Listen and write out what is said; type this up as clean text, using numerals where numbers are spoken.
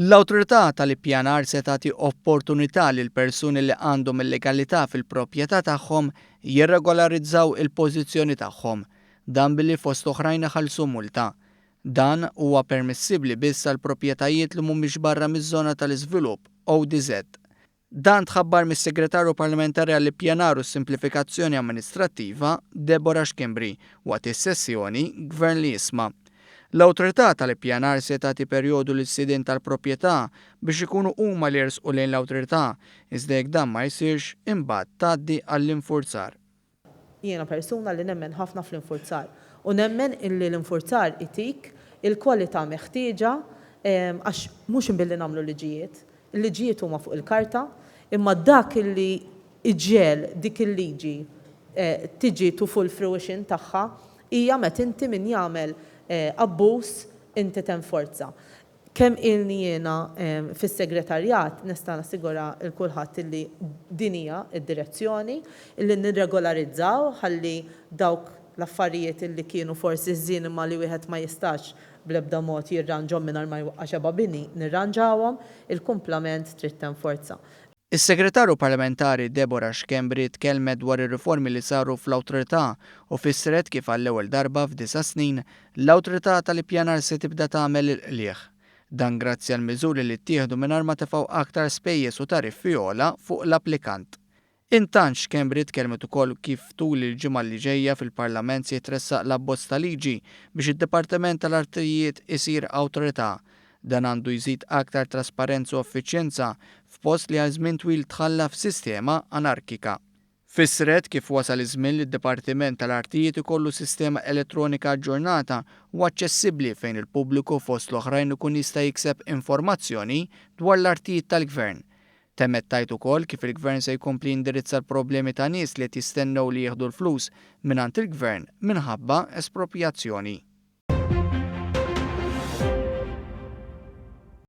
L-awtorità tal-ippjanar se tagħti opportunità lil persuni li għandhom illegalità fil-proprjetà tagħhom jirregolarizzaw il-pożizzjoni tagħhom, dan billi fost oħrajn iħallsu multa. Dan huwa permissibbli biss għal proprjetajiet li mhumiex barra miż-żona tal-iżvilupp ODZ. Dan tħabbar mis-Segretarju Parlamentari għall-Ippjanar u s-Simplifikazzjoni Amministrattiva Deborah Schembri waqt is-sessjoni Gvern li jisma'. L-awtorità tal-ippjanar se tagħti perjodu lis-sidien tal-proprjetà biex ikunu huma li jersqu lejn l-awtorità iżda jekk dan ma jsirx imbagħad tgħaddi għall-infurzar. Jiena persuna li nemmen ħafna fl-infurzar u nemmen illi l-infurzar itik il-kwalità meħtieġa għax mhux inbilli nagħmlu liġijiet. Il-liġijiet huma fuq il-karta imma dak illi iġġiel dik il-liġi tiġi to full fruition tagħha hija meta inti min jagħmel abbuż inti tenforza. Kemm ilni jiena fis-segretarjat nista' nassigura l kulħadd illi din hija d-direzzjoni illi nirregolarizzaw ħalli dawk l-affarijiet illi kienu forsi żżien imma li wieħed ma jistax bl-ebda mod jirranġhom mingħajr ma jwaqqa xeba bini nirranġawhom, il-kumplament trid tenforza. Is-Segretarju Parlamentari Deborah Schembri tkellmet dwar ir-riformi li saru fl-awtorità u fissret kif għall-ewwel darba f'9 snin l-awtorità tal-ippjanar se tibda tagħmel il-qlieħ. Dan grazzi għal miżuri li ttieħdu mingħajr ma tefgħu aktar spejjeż u tariffi ogħla fuq l-applikant. Intant Schembri tkellmet ukoll kif tul il-ġimgħa li ġejja fil-Parlament se jitressaq l-abbozz ta' liġi biex id-Dipartiment tal-Artijiet isir awtorità. Dan għandu jżid aktar trasparenza u effiċjenza f'post li għal żmien twil tħalla f'sistema anarkika. Fissret kif wasal iż-żmien li d-Dipartiment tal-Artijiet ikollu sistema elettronika aġġornata u aċċessibbli fejn il-pubbliku fost l-oħrajn ikun jista' jikseb informazzjoni dwar l-artijiet tal-Gvern. Temmet tajt ukoll kif il-Gvern se jkompli indirizza l-problemi ta' nies li qed jistennew li jieħdu l-flus mingħand il-Gvern minħabba espropjazzjoni.